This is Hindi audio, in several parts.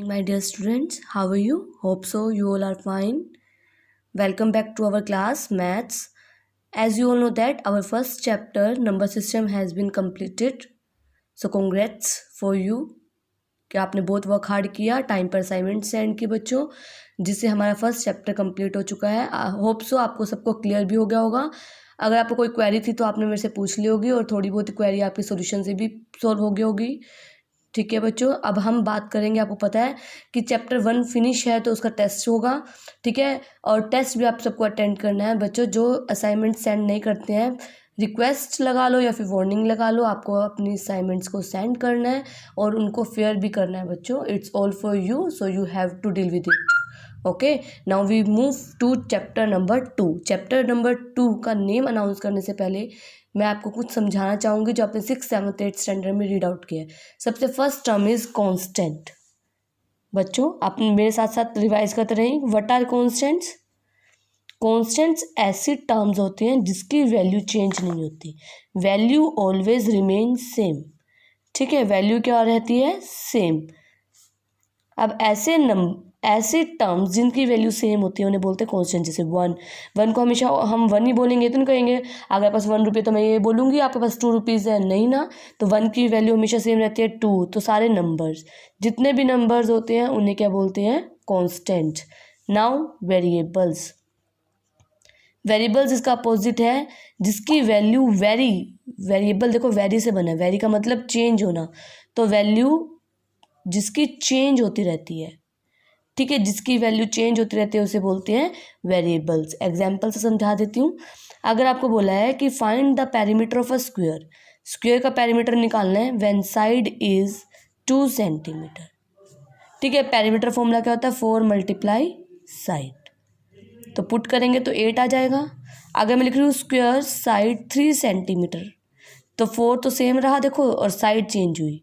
my dear students. How are you? Hope so you all are fine. Welcome back to our class Maths. As you all know that our first chapter number system has been completed. So congrats for you कि आपने बहुत वर्क हार्ड किया, टाइम पर असाइनमेंट सेंड की बच्चों, जिससे हमारा फर्स्ट चैप्टर कंप्लीट हो चुका है. होप सो आपको सबको क्लियर भी हो गया होगा. अगर आपको कोई क्वेरी थी तो आपने मेरे से पूछ ली होगी और थोड़ी बहुत क्वेरी आपकी सॉल्यूशन से भी सॉल्व हो गई होगी. ठीक है बच्चों, अब हम बात करेंगे. आपको पता है कि चैप्टर 1 फिनिश है तो उसका टेस्ट होगा. ठीक है, और टेस्ट भी आप सबको अटेंड करना है बच्चों. जो असाइनमेंट सेंड नहीं करते हैं, रिक्वेस्ट लगा लो या फिर वार्निंग लगा लो, आपको अपनी असाइनमेंट्स को सेंड करना है और उनको फेयर भी करना है बच्चों. It's all for you, so you have to deal with it. Okay, now we move to chapter number 2. Chapter number 2 का नेम अनाउंस करने से पहले मैं आपको कुछ समझाना चाहूँगी जो आपने 6th 7th 8th स्टैंडर्ड में रीड आउट किया है. सबसे फर्स्ट टर्म इज कांस्टेंट. बच्चों आप मेरे साथ साथ रिवाइज करते रहें. What are constants? कांस्टेंट्स ऐसी टर्म्स होती हैं जिसकी वैल्यू चेंज नहीं होती. Value always remain same. ठीक है, वैल्यू क्या रहती है? सेम. अब ऐसे टर्म्स जिनकी वैल्यू सेम होती है उन्हें बोलते हैं कांस्टेंट. जैसे 1 को हमेशा हम 1 ही बोलेंगे तो नहीं कहेंगे अगर पास 1 रुपये तो मैं ये बोलूँगी आपके पास 2 रुपीज़ है, नहीं ना. तो 1 की वैल्यू हमेशा सेम रहती है. 2, तो सारे नंबर्स, जितने भी नंबर्स होते हैं उन्हें क्या बोलते हैं? कांस्टेंट. Now variables. वेरिएबल्स इसका अपोजिट है जिसकी वैल्यू वेरिएबल देखो वेरी से बना है. वेरी का मतलब चेंज होना, तो वैल्यू जिसकी चेंज होती रहती है. ठीक है, जिसकी वैल्यू चेंज होती रहती है उसे बोलते हैं वेरिएबल्स. एग्जाम्पल से समझा देती हूँ. अगर आपको बोला है कि find the perimeter of a square, square का पेरीमीटर निकालना है व्हेन साइड इज 2 सेंटीमीटर. ठीक है, पेरीमीटर फॉर्मूला क्या होता है? 4 मल्टीप्लाई साइड. तो पुट करेंगे तो 8 आ जाएगा. अगर मैं लिख रही हूँ स्क्वायर साइड 3 सेंटीमीटर, तो 4 तो सेम रहा देखो और साइड चेंज हुई.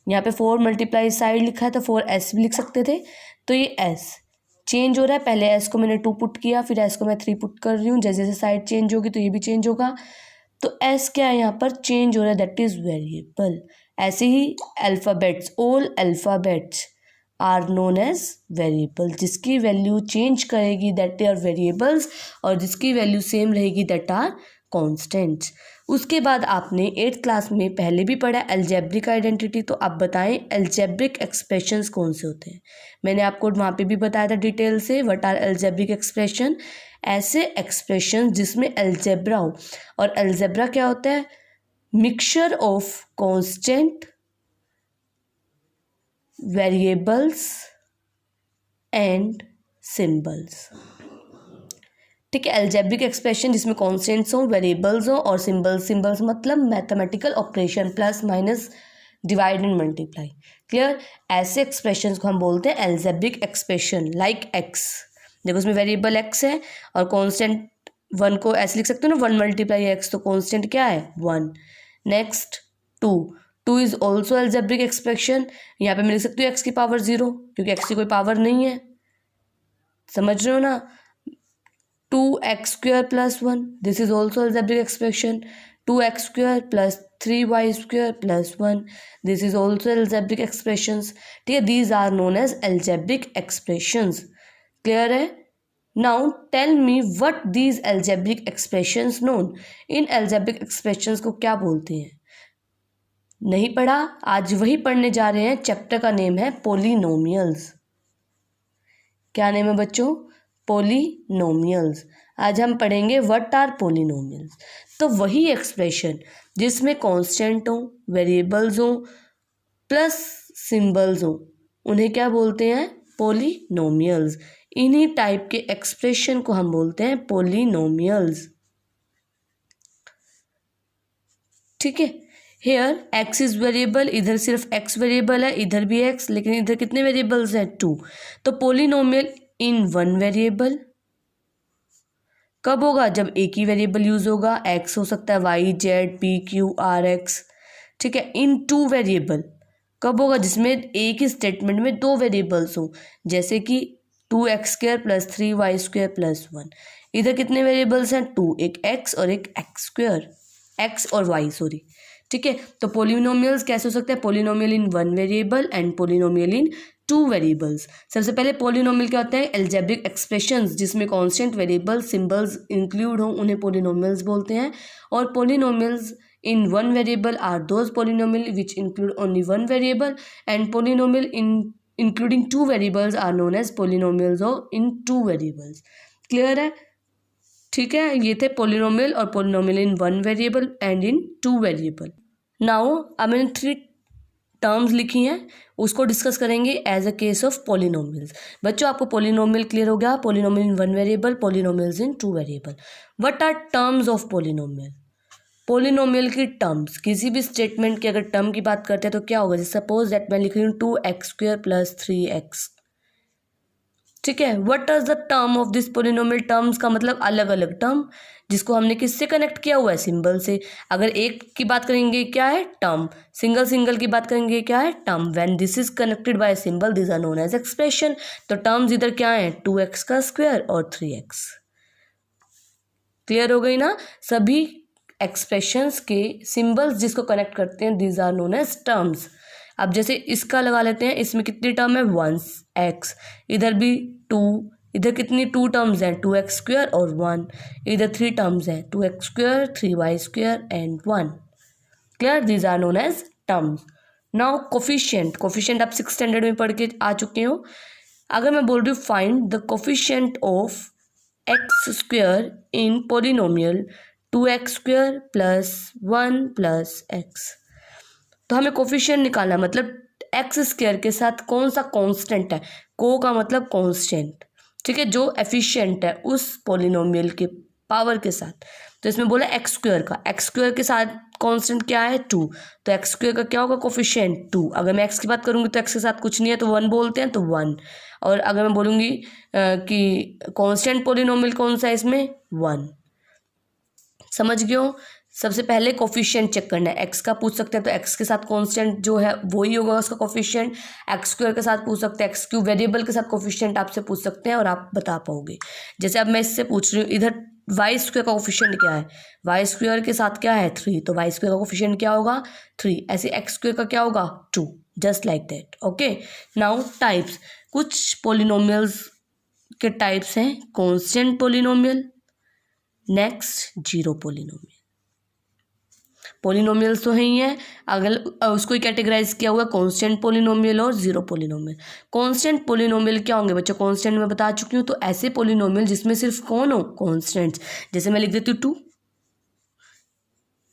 यहाँ पे 4 मल्टीप्लाई साइड लिखा है तो 4s भी लिख सकते थे. तो ये s चेंज हो रहा है. पहले s को मैंने 2 पुट किया, फिर s को मैं 3 पुट कर रही हूँ. जैसे जैसे साइड चेंज होगी तो ये भी चेंज होगा. तो s क्या है यहाँ पर? चेंज हो रहा है, दैट इज वेरिएबल. ऐसे ही alphabets, all alphabets are known as variable. जिसकी वैल्यू चेंज करेगी दैट आर वेरिएबल्स, और जिसकी वैल्यू सेम रहेगी दैट आर कॉन्स्टेंट्स. उसके बाद आपने 8th क्लास में पहले भी पढ़ा अलजेब्रिक आइडेंटिटी. तो आप बताएं अलजेब्रिक एक्सप्रेशंस कौन से होते हैं? मैंने आपको वहाँ पे भी बताया था डिटेल से. What are algebraic expression? ऐसे एक्सप्रेशन जिसमें अलजेब्रा हो. और अलजेब्रा क्या होता है? Mixture of constant, variables and symbols. ठीक है, अलजेब्रिक एक्सप्रेशन जिसमें कॉन्स्टेंट्स हो, वेरिएबल्स हो और सिंबल्स. सिंबल्स मतलब mathematical operation, plus minus divide and multiply. Clear? ऐसे एक्सप्रेशंस को हम बोलते हैं अलजेब्रिक एक्सप्रेशन. लाइक एक्स, देखो उसमें वेरिएबल एक्स है और कांस्टेंट 1 को ऐसे लिख सकते हो ना, 1 मल्टीप्लाई एक्स, तो कांस्टेंट क्या है? 1. Next 2 is also algebraic expression. यहाँ पे मैं लिख सकती हूँ एक्स की पावर 0 क्योंकि एक्स की कोई पावर नहीं है. समझ रहे हो ना? 2x square plus 1, this is also algebraic expression. 2x square plus 3y square plus 1, this is also algebraic expressions. ठीक है, these are known as algebraic expressions. Clear है? Now tell me what these algebraic expressions known. इन अलजेब्रिक एक्सप्रेशंस को क्या बोलते हैं? नहीं पढ़ा? आज वही पढ़ने जा रहे हैं. चैप्टर का नेम है पोलिनोमियल्स. क्या नेम है बच्चों? पोलिनोमियल्स. आज हम पढ़ेंगे व्हाट आर पोलिनोमियल्स. तो वही एक्सप्रेशन जिसमें कांस्टेंट हो, वेरिएबल्स हो, प्लस सिंबल्स हो, उन्हें क्या बोलते हैं? पोलिनोमियल्स. इन्हीं टाइप के एक्सप्रेशन को हम बोलते हैं पोलिनोमियल्स. ठीक है, हेयर एक्स इज वेरिएबल. इधर सिर्फ एक्स वेरिएबल है, इधर भी एक्स, लेकिन इधर कितने वेरिएबल्स हैं? 2. तो पोलिनोमियल इन 1 वेरिएबल कब होगा? जब एक ही वेरिएबल यूज होगा. एक्स हो सकता है y z p q r x. ठीक है, इन 2 वेरिएबल कब होगा? जिसमें एक ही स्टेटमेंट में 2 वेरिएबल्स हो. जैसे कि 2x square plus 3y square plus 1. इधर कितने वेरिएबल्स हैं? 2, एक x और एक x स्क्वायर, x और y सॉरी. ठीक है, तो पोलिनोमियल्स कैसे हो सकते हैं? Polynomial in 1 variable and polynomial in two variables. सबसे पहले पॉलिनोमियल क्या होता है? एल्जेब्रिक एक्सप्रेशंस जिसमें कांस्टेंट वेरिएबल सिंबल्स इंक्लूड हों उन्हें पॉलिनोमियल्स बोलते हैं। और polynomials in one variable are those polynomial which include only one variable, and polynomial including two variables are known as polynomials or in two variables. Clear है? ठीक है, ये थे polynomial और polynomial in one variable and in two variable. Now अब मैंने 3 टर्म्स लिखी हैं, उसको डिस्कस करेंगे as a case of polynomials. बच्चों आपको पोलिनोमियल क्लियर हो गया? Polynomial in one variable, polynomials in two variable. What are terms of polynomial? Polynomial की टर्म्स, किसी भी स्टेटमेंट की अगर टर्म की बात करते हैं तो क्या होगा? जैसे सपोज दैट मैं लिख रही हूँ 2x² + 3x, ठीक है। What is the term of this polynomial? Terms का मतलब अलग अलग टर्म, जिसको हमने किससे कनेक्ट किया हुआ है? सिंबल से। अगर एक की बात करेंगे क्या है? टर्म। सिंगल सिंगल की बात करेंगे क्या है? Term. When this is connected by symbol this are known as expression. तो टर्म्स इधर क्या है? 2x² और 3x। क्लियर हो गई ना? सभी एक्सप्रेशंस के सिंबल्स जिसको कनेक्ट करते हैं this are known as terms. अब जैसे इसका लगा लेते हैं, इसमें कितनी टर्म है? 1x, इधर भी 2, इधर कितनी 2 टर्म्स हैं? 2x² और 1, इधर 3 टर्म्स हैं 2x², 3y² and 1। Clear? These are known as terms. Now coefficient, coefficient आप 6th स्टैंडर्ड में पढ़ के आ चुके हो। अगर मैं बोल रही हूँ find the coefficient of x² in polynomial 2x² + 1 + x, तो हमें कोफिशिएंट निकालना, मतलब x² के साथ कौन सा कांस्टेंट है? को का मतलब कांस्टेंट, ठीक है, जो एफिशिएंट है उस पोलिनोमियल के पावर के साथ। तो इसमें बोला x² का, x² के साथ कांस्टेंट क्या है? 2, तो x² का क्या होगा? कोफिशिएंट 2। अगर मैं x की बात करूंगी तो x के साथ कुछ नहीं है तो 1 बोलते हैं, तो 1। और अगर मैं बोलूँगी कि कांस्टेंट पोलिनोमियल कौन सा है इसमें? 1। समझ गए हो? सबसे पहले कोफिशिएंट चेक करना है। x का पूछ सकते हैं तो x के साथ कांस्टेंट जो है वही होगा उसका कोफिशिएंट। x² के साथ पूछ सकते हैं, x³ वेरिएबल के साथ कोफिशिएंट आपसे पूछ सकते हैं और आप बता पाओगे। जैसे अब मैं इससे पूछ रही हूँ, इधर y² का कोफिशिएंट क्या है? y² के साथ क्या है? 3, तो y² का कोफिशिएंट क्या होगा? 3। ऐसे x² का क्या होगा? 2। Just like that. Okay, now types. कुछ पोलिनोमियल्स के टाइप्स हैं constant polynomial, next zero polynomial. Polynomials तो है ही है, अगर उसको कैटेगराइज किया हुआ कांस्टेंट पोलिनोमियल और जीरो पोलिनोमियल। कांस्टेंट पोलिनोमियल क्या होंगे बच्चों? कांस्टेंट मैं बता चुकी हूँ, तो ऐसे पोलिनोमियल जिसमें सिर्फ कौन हो? कांस्टेंट्स। जैसे मैं लिख देती हूँ 2,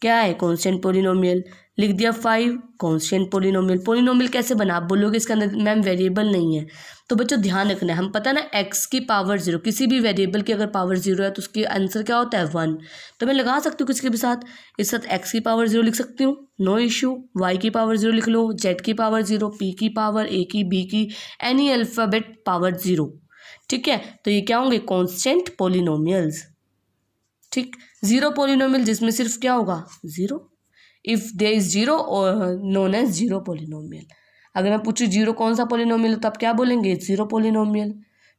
क्या है? Constant polynomial. लिख दिया 5, कांस्टेंट पोलिनोमियल। पोलिनोमियल कैसे बना? आप बोलोगे इसके अंदर मैम वेरिएबल नहीं है, तो बच्चों ध्यान रखना है, हम पता ना x की पावर 0, किसी भी वेरिएबल की अगर पावर 0 है तो उसकी आंसर क्या होता है? 1। तो मैं लगा सकती हूँ किसके भी साथ, इस साथ x की पावर 0 लिख सकती हूँ, नो इशू। y की पावर 0 लिख लो, z की पावर 0, p की पावर, a की, b की, एनी अल्फ़ाबेट पावर 0। ठीक है, तो ये क्या होंगे? Constant polynomials. ठीक, जीरो पोलिनोमियल जिसमें सिर्फ क्या होगा? 0। इफ देयर इज 0 और नोन एज जीरो पोलिनोमियल। अगर मैं पूछूँ 0 कौन सा पोलिनोमियल है तो आप क्या बोलेंगे? Zero polynomial.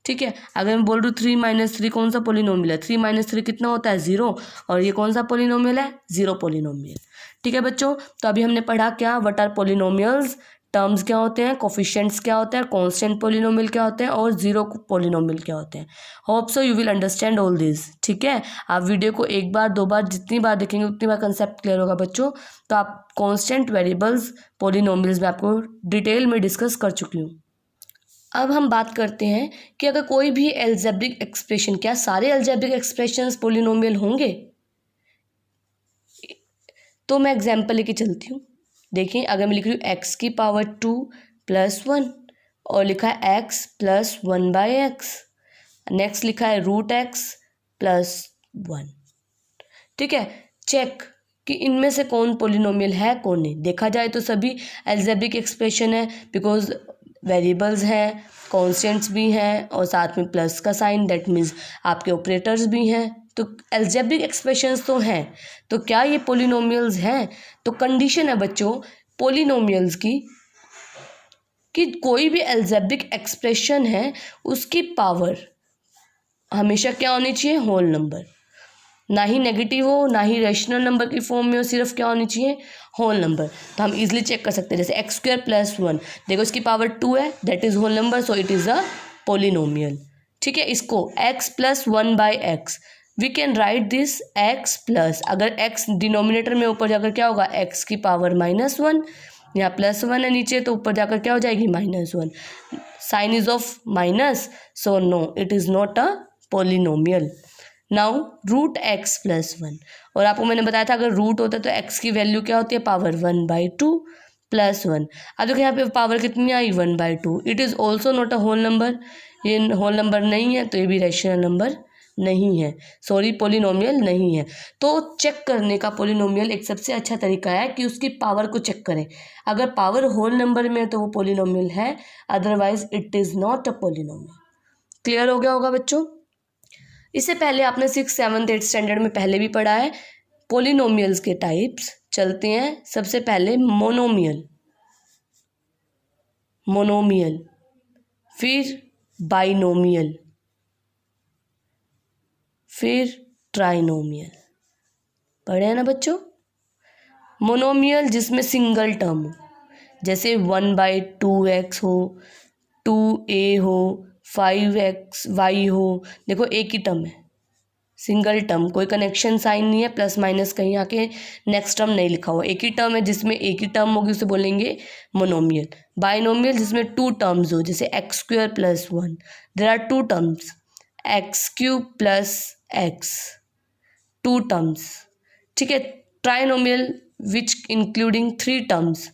ठीक है, अगर मैं बोल रही हूँ 3 - 3 कौन सा पोलिनोमियल है? 3 - 3 कितना होता है? 0। और ये कौन सा पोलिनोमियल है? Zero polynomial. ठीक है बच्चों, तो अभी हमने पढ़ा क्या? व्हाट आर पोलिनोमियल्स, टर्म्स क्या होते हैं, कोफिशिएंट्स क्या होते हैं, कांस्टेंट पोलिनोमियल क्या होते हैं और जीरो पोलिनोमियल क्या होते हैं। Hope so you will understand all this. ठीक है, आप वीडियो को 1 बार 2 बार जितनी बार देखेंगे उतनी बार कंसेप्ट क्लियर होगा बच्चों। तो आप कांस्टेंट वेरिएबल्स पोलिनोमियल्स में आपको डिटेल में डिस्कस कर चुकी हूँ। अब हम बात करते हैं कि अगर कोई भी एल्जेब्रिक एक्सप्रेशन, क्या सारे एल्जेब्रिक एक्सप्रेशंस पोलिनोमियल होंगे? तो मैं एग्जांपल लेके चलती हूँ। देखिए, अगर मैं लिख रही हूँ x की पावर 2 + 1 और लिखा है x + 1/x, नेक्स्ट लिखा है √x + 1। ठीक है, चेक कि इनमें से कौन पोलिनोमियल है कौन नहीं। देखा जाए तो सभी एल्जेब्रिक एक्सप्रेशन है, बिकॉज वेरिएबल्स हैं, कॉन्स्टेंट्स भी हैं और साथ में प्लस का साइन, दैट मीन्स आपके ऑपरेटर्स भी हैं, तो एल्जेब्रिक एक्सप्रेशंस तो हैं। तो क्या ये पोलिनोमियल्स हैं? तो कंडीशन है बच्चों पोलिनोमियल्स की कि कोई भी एल्जेब्रिक एक्सप्रेशन है उसकी पावर हमेशा क्या होनी चाहिए? Whole number. ना ही नेगेटिव हो, ना ही रेशनल नंबर की फॉर्म में हो, सिर्फ क्या होनी चाहिए, होल नंबर। तो हम इजीली चेक कर सकते हैं, जैसे एक्स स्क्वायर प्लस 1, देखो इसकी पावर 2 है, that is whole number, so it is a polynomial. ठीक है, इसको x plus 1/x, we can write this x plus, अगर x डिनोमिनेटर में ऊपर जाकर क्या होगा, x की पावर -1, यहाँ +1 है नीचे, तो ऊपर जाकर क्या हो जाएगी, -1, sign is of minus, so no it is not a polynomial. Now root x plus 1, और आपको मैंने बताया था अगर रूट होता है तो x की वैल्यू क्या होती है, पावर 1/2 प्लस 1। अब देखो यहाँ पे पावर कितनी आई, 1/2, it is also not a whole number, ये होल नंबर नहीं है, तो ये भी रैशनल नंबर नहीं है, सॉरी पोलिनोमियल नहीं है। तो चेक करने का पोलिनोमियल एक सबसे अच्छा तरीका है कि उसकी पावर को चेक करें, अगर पावर होल नंबर में है तो वो पोलिनोमियल है, otherwise it is not a polynomial. Clear हो गया होगा बच्चों। इससे पहले आपने 6, 7, 8 स्टैंडर्ड में पहले भी पढ़ा है। पोलिनोमियल्स के टाइप्स चलते हैं, सबसे पहले मोनोमियल, मोनोमियल, फिर बाइनोमियल, फिर ट्राइनोमियल। पढ़े हैं ना बच्चों। मोनोमियल जिसमें सिंगल टर्म हो, जैसे 1/2x हो, 2a हो, 5xy हो, देखो एक ही टर्म है, सिंगल टर्म, कोई कनेक्शन साइन नहीं है, प्लस माइनस कहीं आके नेक्स्ट टर्म नहीं लिखा हुआ, एक ही टर्म है, जिसमें एक ही टर्म होगी उसे बोलेंगे मोनोमियल। बाइनोमियल जिसमें 2 टर्म्स हो, जैसे x² plus 1, there are 2 terms, x³ plus x, 2 terms. ठीक है। Trinomial which including 3 terms,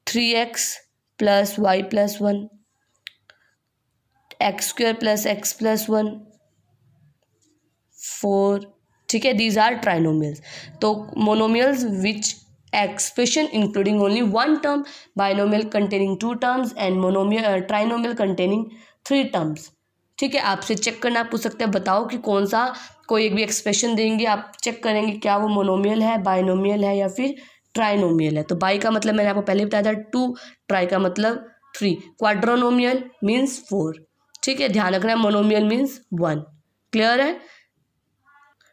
3x plus y plus 1, x² plus x plus 1, 4। ठीक है, दीज आर ट्राइनोमियल्स। तो monomials which expression including only 1 term, binomial containing 2 terms and monomial trinomial containing 3 terms. ठीक है, आपसे चेक करना, आप पूछ सकते हैं बताओ कि कौन सा, कोई एक भी एक्सप्रेशन देंगे, आप चेक करेंगे क्या वो मोनोमियल है, बाइनोमियल है या फिर ट्राइनोमियल है। तो बाई का मतलब मैंने आपको पहले बताया था 2, ट्राई का मतलब 3, क्वाड्रोनोमियल मीन्स 4। ठीक है, ध्यान रखना है, मोनोमियल मीन्स 1। क्लियर है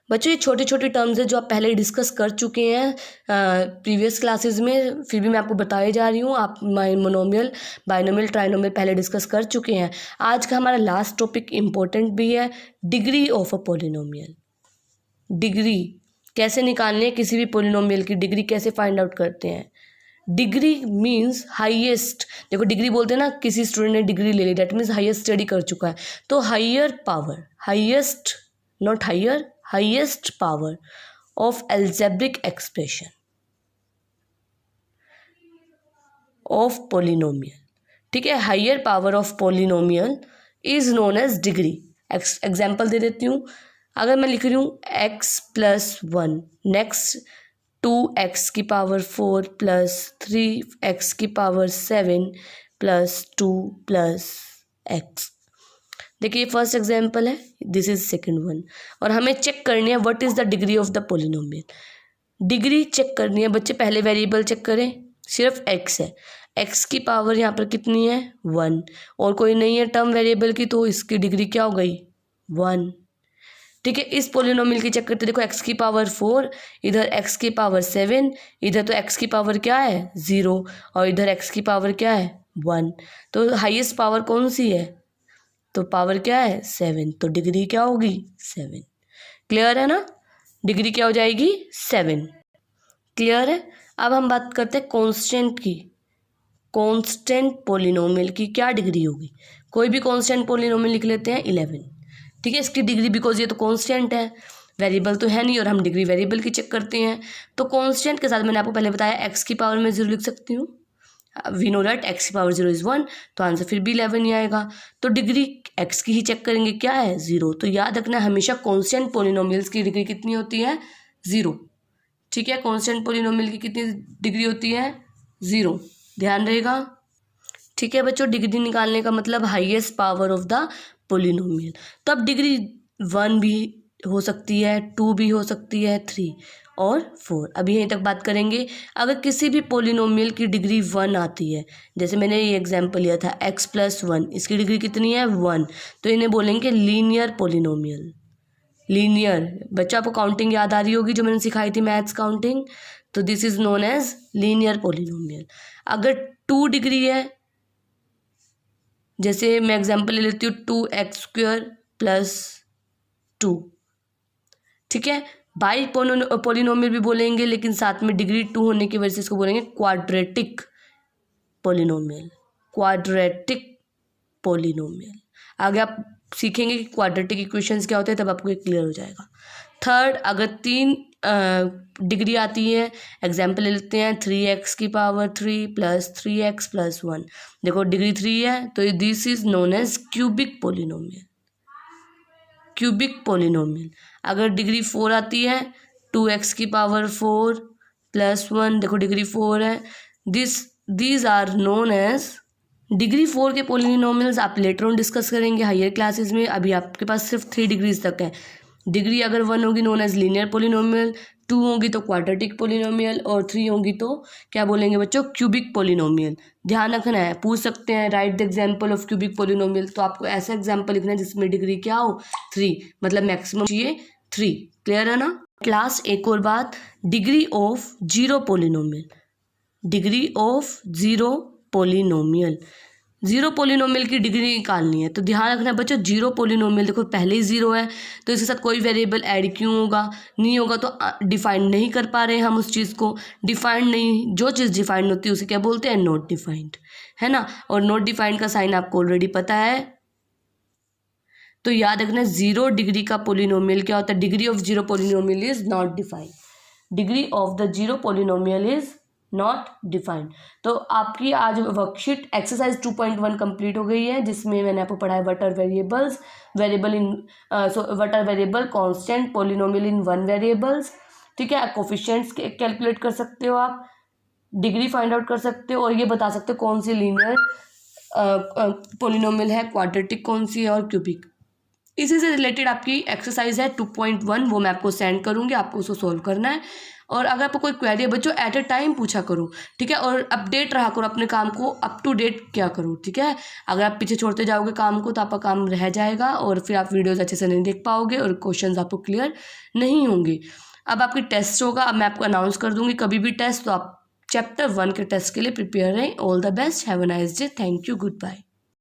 बच्चों। ये छोटी छोटी टर्म्स है जो आप पहले डिस्कस कर चुके हैं प्रीवियस क्लासेस में, फिर भी मैं आपको बताई जा रही हूँ। आप मोनोमियल, बाइनोमियल, ट्राइनोमियल पहले डिस्कस कर चुके हैं। आज का हमारा लास्ट टॉपिक इम्पोर्टेंट भी है, degree of a polynomial. Degree कैसे निकालनी है, किसी भी पोलिनोमियल की डिग्री कैसे फाइंड आउट करते हैं। डिग्री मीन्स हाईएस्ट, देखो डिग्री बोलते हैं ना, किसी स्टूडेंट ने डिग्री ले ली, दैट मीन्स हाईएस्ट स्टडी कर चुका है। तो higher power, highest not higher, highest power of algebraic expression of polynomial। ठीक है, higher power of polynomial is known as degree. Example दे देती हूँ, अगर मैं लिख रही हूँ x प्लस 1, नेक्स्ट 2x की पावर 4 प्लस 3x की पावर 7 प्लस 2 प्लस x। देखिए फर्स्ट एग्जाम्पल है, दिस इज सेकेंड वन, और हमें चेक करनी है what is the degree of the polynomial. Degree check करनी है बच्चे, पहले वेरिएबल चेक करें, सिर्फ x है, x की पावर यहाँ पर कितनी है 1, और कोई नहीं है टर्म वेरिएबल की, तो इसकी डिग्री क्या हो गई 1। ठीक है, इस पोलिनोमियल की चेक करते, देखो x की पावर 4, इधर x की पावर 7, इधर तो x की पावर क्या है 0, और इधर x की पावर क्या है 1, तो हाईएस्ट पावर कौन सी है, तो पावर क्या है 7, तो डिग्री क्या होगी 7। क्लियर है ना, डिग्री क्या हो जाएगी 7। क्लियर है। अब हम बात करते हैं कांस्टेंट की, कांस्टेंट पोलिनोमियल की क्या डिग्री होगी। कोई भी कांस्टेंट पोलिनोमियल लिख लेते हैं 11। ठीक है, इसकी डिग्री, बिकॉज ये तो कांस्टेंट है, वेरिएबल तो है नहीं, और हम डिग्री वेरिएबल की चेक करते हैं। तो कांस्टेंट के साथ मैंने आपको पहले बताया x की पावर में 0 लिख सकती हूँ, वी नो दैट x की पावर 0 इज़ 1, तो आंसर फिर भी 11 ही आएगा। तो डिग्री x की ही चेक करेंगे, क्या है 0। तो याद रखना हमेशा कांस्टेंट पोलिनोमियल्स की डिग्री कितनी होती है 0। ठीक है, कांस्टेंट पोलिनोमियल की कितनी डिग्री होती है 0, ध्यान रहेगा। ठीक है बच्चों, डिग्री निकालने का मतलब highest power of the polynomial. तो अब डिग्री 1 भी हो सकती है, 2 भी हो सकती है, 3 और 4। अभी यहीं तक बात करेंगे। अगर किसी भी पोलिनोमियल की डिग्री 1 आती है, जैसे मैंने ये एग्जांपल लिया था x प्लस 1, इसकी डिग्री कितनी है 1, तो इन्हें बोलेंगे लीनियर पोलिनोमियल। लीनियर। बच्चों आपको काउंटिंग याद आ रही होगी जो मैंने सिखाई थी, मैथ्स काउंटिंग, तो this is known as linear polynomial. अगर 2 डिग्री है, जैसे मैं एग्जांपल ले लेती हूँ 2x² प्लस 2, ठीक है, बाई पॉलिनोमियल भी बोलेंगे, लेकिन साथ में डिग्री 2 होने की वजह से इसको बोलेंगे क्वाड्रेटिक पॉलिनोमियल। क्वाड्रेटिक पॉलिनोमियल आगे आप सीखेंगे कि क्वाड्रेटिक इक्वेशंस क्या होते हैं, तब आपको ये क्लियर हो जाएगा। थर्ड, अगर 3 डिग्री आती है, एग्जाम्पल ले लेते हैं 3x की पावर 3 प्लस 3x प्लस 1, देखो डिग्री 3 है तो this is known as cubic polynomial. Cubic polynomial. अगर डिग्री 4 आती है, 2x की पावर 4 प्लस 1, देखो डिग्री 4 है, these are known as degree 4 के पॉलिनोमियल्स आप लेटर ऑन डिस्कस करेंगे हायर क्लासेस में। अभी आपके पास सिर्फ 3 डिग्रीज तक है। डिग्री अगर 1 होगी नोन एज लीनियर पॉलिनोमियल, 2 होगी तो क्वाड्रेटिक पॉलिनोमियल, और 3 होगी तो क्या बोलेंगे बच्चों, क्यूबिक पॉलिनोमियल। ध्यान रखना है, पूछ सकते हैं right the example of cubic polynomial, तो आपको ऐसा एग्जाम्पल लिखना है जिसमें डिग्री क्या हो 3, मतलब मैक्सिमम चाहिए 3। क्लियर है ना क्लास। एक और बात, degree of 0 polynomial. Degree of 0 polynomial, 0 polynomial की डिग्री निकालनी है, तो ध्यान रखना है बच्चों 0 पॉलिनोमियल, देखो पहले ही 0 है तो इसके साथ कोई वेरिएबल ऐड क्यों होगा, नहीं होगा तो डिफाइन नहीं कर पा रहे हम उस चीज़ को। डिफाइंड नहीं, जो चीज़ डिफाइंड होती है उसे क्या बोलते हैं, नॉट डिफाइंड, है ना। और नॉट डिफाइंड का साइन आपको ऑलरेडी पता है, तो याद रखना 0 डिग्री का पॉलिनोमियल क्या होता है, degree of 0 polynomial is not defined. Degree of the 0 polynomial is not defined. तो आपकी आज वर्कशीट एक्सरसाइज 2.1 कंप्लीट हो गई है, जिसमें मैंने आपको पढ़ा है what are variables, what are variable, constant, polynomial in 1 variables, ठीक है। कोफिशिएंट्स कैलकुलेट कर सकते हो आप, डिग्री फाइंड आउट कर सकते हो, और ये बता सकते हो कौन सी लीनियर पॉलिनोमियल है, क्वाड्रेटिक कौन सी है, और क्यूबिक। इसी से रिलेटेड आपकी एक्सरसाइज है 2.1, वो मैं आपको सेंड करूँगी, आपको उसको सॉल्व करना है। और अगर आपको कोई क्वेरी है बच्चों एट ए टाइम पूछा करो, ठीक है, और अपडेट रहा करो अपने काम को, अप टू डेट क्या करो, ठीक है। अगर आप पीछे छोड़ते जाओगे काम को तो आपका काम रह जाएगा और फिर आप वीडियोज अच्छे से नहीं देख पाओगे और क्वेश्चंस आपको क्लियर नहीं होंगे। अब आपकी टेस्ट होगा, अब मैं आपको अनाउंस कर दूंगी कभी भी टेस्ट, तो आप चैप्टर 1 के टेस्ट के लिए प्रिपेयर रहें। All the best, have a nice day, thank you, good bye.